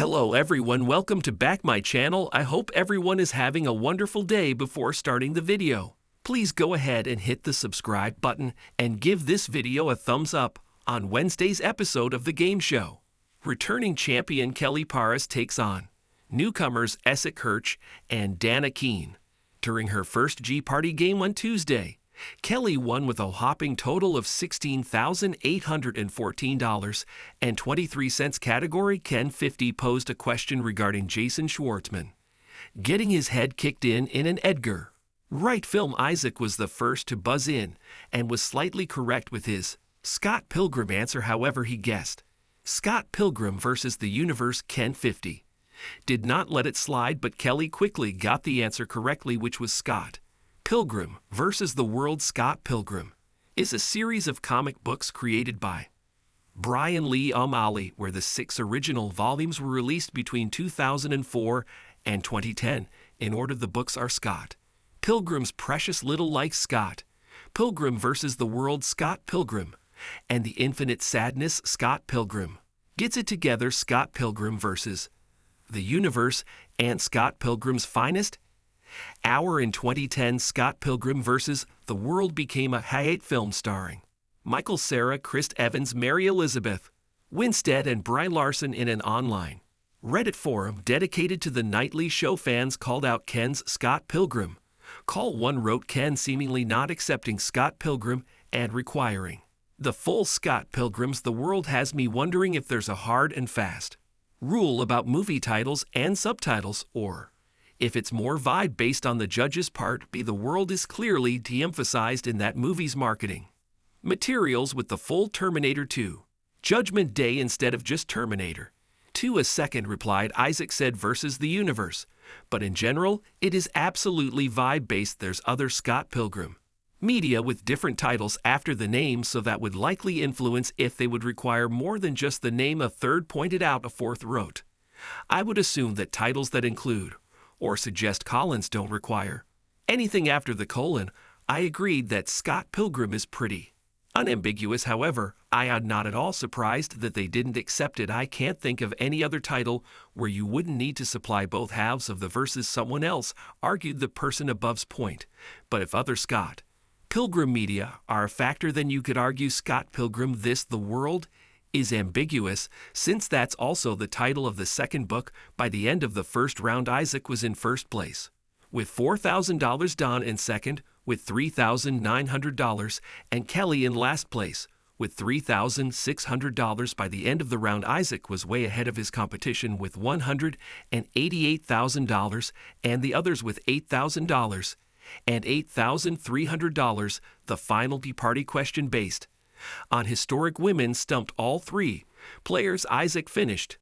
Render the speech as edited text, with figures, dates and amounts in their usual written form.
Hello everyone, welcome to back my channel. I hope everyone is having a wonderful day before starting the video. Please go ahead and hit the subscribe button and give this video a thumbs up. On Wednesday's episode of the game show, returning champion Kelly Paris takes on newcomers Essex Hirsch and Dana Keene. During her first Jeopardy game on Tuesday, Kelly won with a whopping total of $16,814.23. Category Ken 50 posed a question regarding Jason Schwartzman getting his head kicked in an Edgar Wright film. Isaac was the first to buzz in and was slightly correct with his Scott Pilgrim answer. However, he guessed Scott Pilgrim versus the Universe. Ken 50 did not let it slide, but Kelly quickly got the answer correctly, which was Scott Pilgrim versus the World. Scott Pilgrim is a series of comic books created by Brian Lee O'Malley, where the 6 original volumes were released between 2004 and 2010. In order, the books are Scott Pilgrim's Precious Little Like Scott Pilgrim versus the World, Scott Pilgrim, and The Infinite Sadness. Scott Pilgrim gets it together. Scott Pilgrim versus the Universe and Scott Pilgrim's Finest Hour. In 2010, Scott Pilgrim vs. the World became a hit film starring Michael Cera, Chris Evans, Mary Elizabeth Winstead, and Brie Larson. In an online Reddit forum dedicated to the nightly show, fans called out Ken's Scott Pilgrim call. One wrote Ken seemingly not accepting Scott Pilgrim and requiring the full Scott Pilgrim's. The world has me wondering if there's a hard and fast rule about movie titles and subtitles, or if it's more vibe based on the judge's part. B. The world is clearly de-emphasized in that movie's marketing materials with the full Terminator 2 Judgment Day instead of just Terminator 2. A second replied, Isaac said versus the Universe, but in general it is absolutely vibe based. There's other Scott Pilgrim media with different titles after the name, so that would likely influence if they would require more than just the name. A third pointed out. A fourth wrote, I would assume that titles that include or suggest colons don't require anything after the colon. I agreed that Scott Pilgrim is pretty unambiguous. However, I am not at all surprised that they didn't accept it. I can't think of any other title where you wouldn't need to supply both halves of the verses. Someone else argued the person above's point, but if other Scott Pilgrim media are a factor, then you could argue Scott Pilgrim this the world is ambiguous, since that's also the title of the second book. By the end of the first round, Isaac was in first place with $4,000, Don in second with $3,900, and Kelly in last place with $3,600. By the end of the round, Isaac was way ahead of his competition with $188,000 and the others with $8,000 and $8,300. The final Jeopardy question based on historic women stumped all 3 players. Isaac finished